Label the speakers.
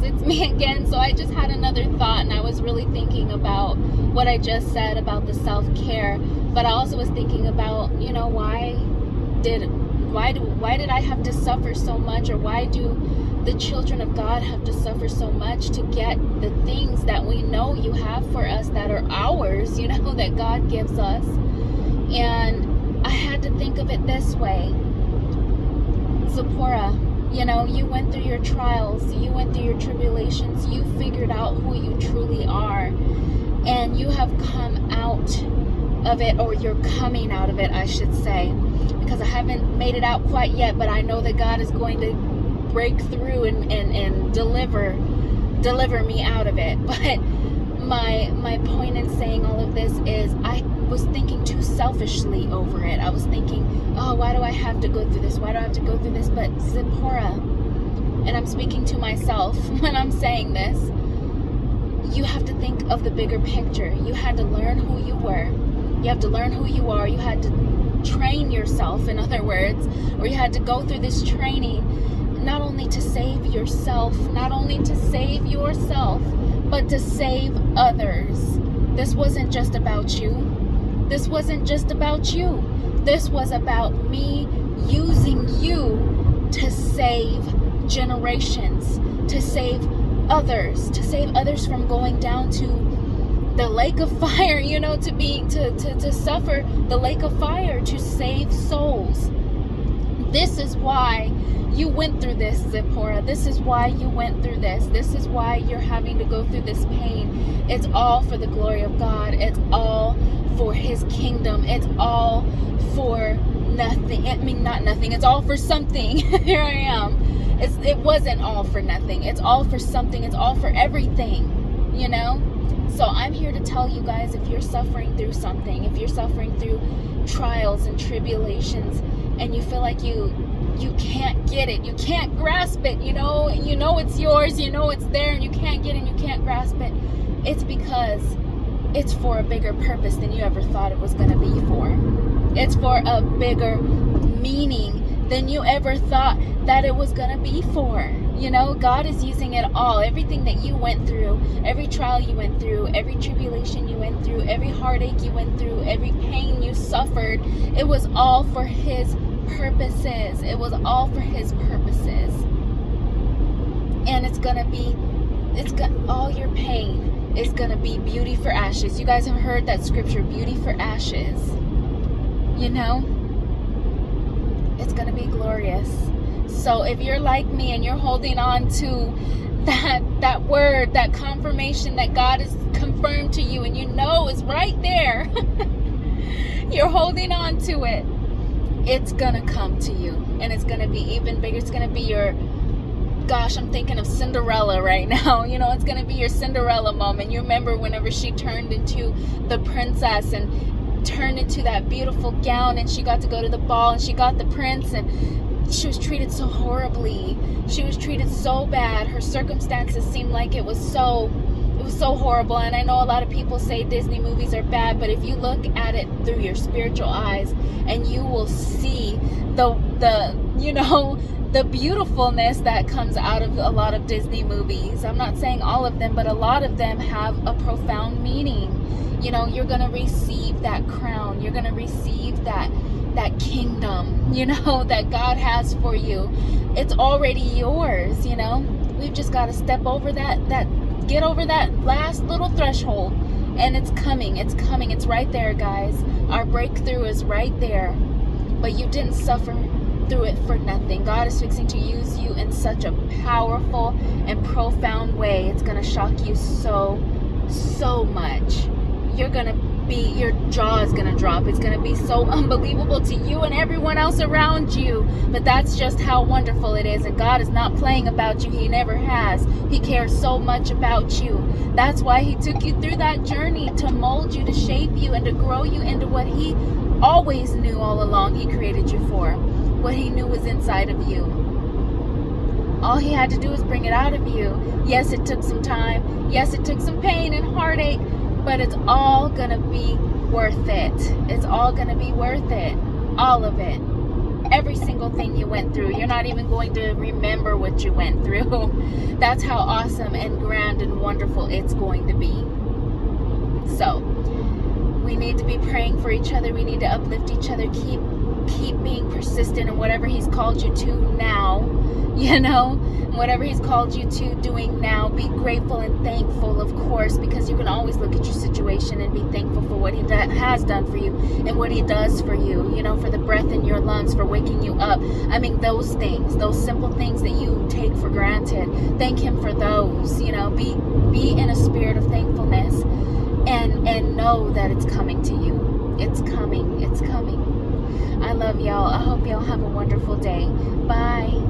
Speaker 1: it's me again. So I just had another thought, and I was really thinking about what I just said about the self-care, but I also was thinking about, why did I have to suffer so much, or why do the children of God have to suffer so much to get the things that we know you have for us, that are ours, that God gives us. And I had to think of it this way. Zipporah, you went through your trials, you went through your tribulations, you figured out who you truly are, and you have come out of it, or you're coming out of it, I should say, because I haven't made it out quite yet, but I know that God is going to break through and deliver me out of it. But my point in saying all of this is, I was thinking too selfishly over it. I was thinking, oh, why do I have to go through this? Why do I have to go through this? But Zipporah, and I'm speaking to myself when I'm saying this, you have to think of the bigger picture. You had to learn who you were. You have to learn who you are. You had to train yourself, in other words, or you had to go through this training, not only to save yourself, but to save others. This wasn't just about you. This wasn't just about you. This was about me using you to save generations, to save others from going down to the lake of fire, to suffer the lake of fire, to save souls. This is why you went through this, Zipporah. This is why you went through this. This is why you're having to go through this pain. It's all for the glory of God. It's all for His kingdom. It's all for nothing. I mean, not nothing. It's all for something. Here I am. It wasn't all for nothing. It's all for something. It's all for everything, So I'm here to tell you guys, if you're suffering through something, if you're suffering through trials and tribulations, and you feel like you can't get it, you can't grasp it, it's yours, it's there, and you can't get it and you can't grasp it, it's because it's for a bigger purpose than you ever thought it was going to be for. It's for a bigger meaning than you ever thought that it was going to be for. God is using it all. Everything that you went through, every trial you went through, every tribulation you went through, every heartache you went through, every pain you suffered, it was all for His purposes. It was all for His purposes. And all your pain is going to be beauty for ashes. You guys have heard that scripture, beauty for ashes. It's going to be glorious. So if you're like me and you're holding on to that word, that confirmation that God has confirmed to you, and it's right there, you're holding on to it, it's gonna come to you, and it's gonna be even bigger. It's gonna be your, I'm thinking of Cinderella right now. It's gonna be your Cinderella moment. You remember whenever she turned into the princess and turned into that beautiful gown, and she got to go to the ball, and she got the prince, and she was treated so horribly. She was treated so bad. Her circumstances seemed like it was so horrible. And I know a lot of people say Disney movies are bad, but if you look at it through your spiritual eyes, and you will see the beautifulness that comes out of a lot of Disney movies. I'm not saying all of them, but a lot of them have a profound meaning. You're going to receive that crown. You're going to receive that kingdom, that God has for you. It's already yours, We've just got to step over get over that last little threshold, and it's coming. It's right there, guys. Our breakthrough is right there. But you didn't suffer through it for nothing. God is fixing to use you in such a powerful and profound way. It's going to shock you so much. Your jaw is going to drop. It's going to be so unbelievable to you and everyone else around you. But that's just how wonderful it is. And God is not playing about you. He never has. He cares so much about you. That's why He took you through that journey, to mold you, to shape you, and to grow you into what He always knew all along He created you for. What He knew was inside of you. All He had to do was bring it out of you. Yes, it took some time. Yes, it took some pain and heartache. But it's all going to be worth it. It's all going to be worth it. All of it. every single thing you went through. You're not even going to remember what you went through. That's how awesome and grand and wonderful it's going to be. So we need to be praying for each other. We need to uplift each other. Keep being persistent in whatever he's called you to now, whatever he's called you to doing now. Be grateful and thankful, of course, because you can always look at your situation and be thankful for what he has done for you and what he does for you, for the breath in your lungs, for waking you up. I mean, those things, those simple things that you take for granted, thank him for those. Be in a spirit of thankfulness and know that it's coming to you. It's coming. I love y'all. I hope y'all have a wonderful day. Bye.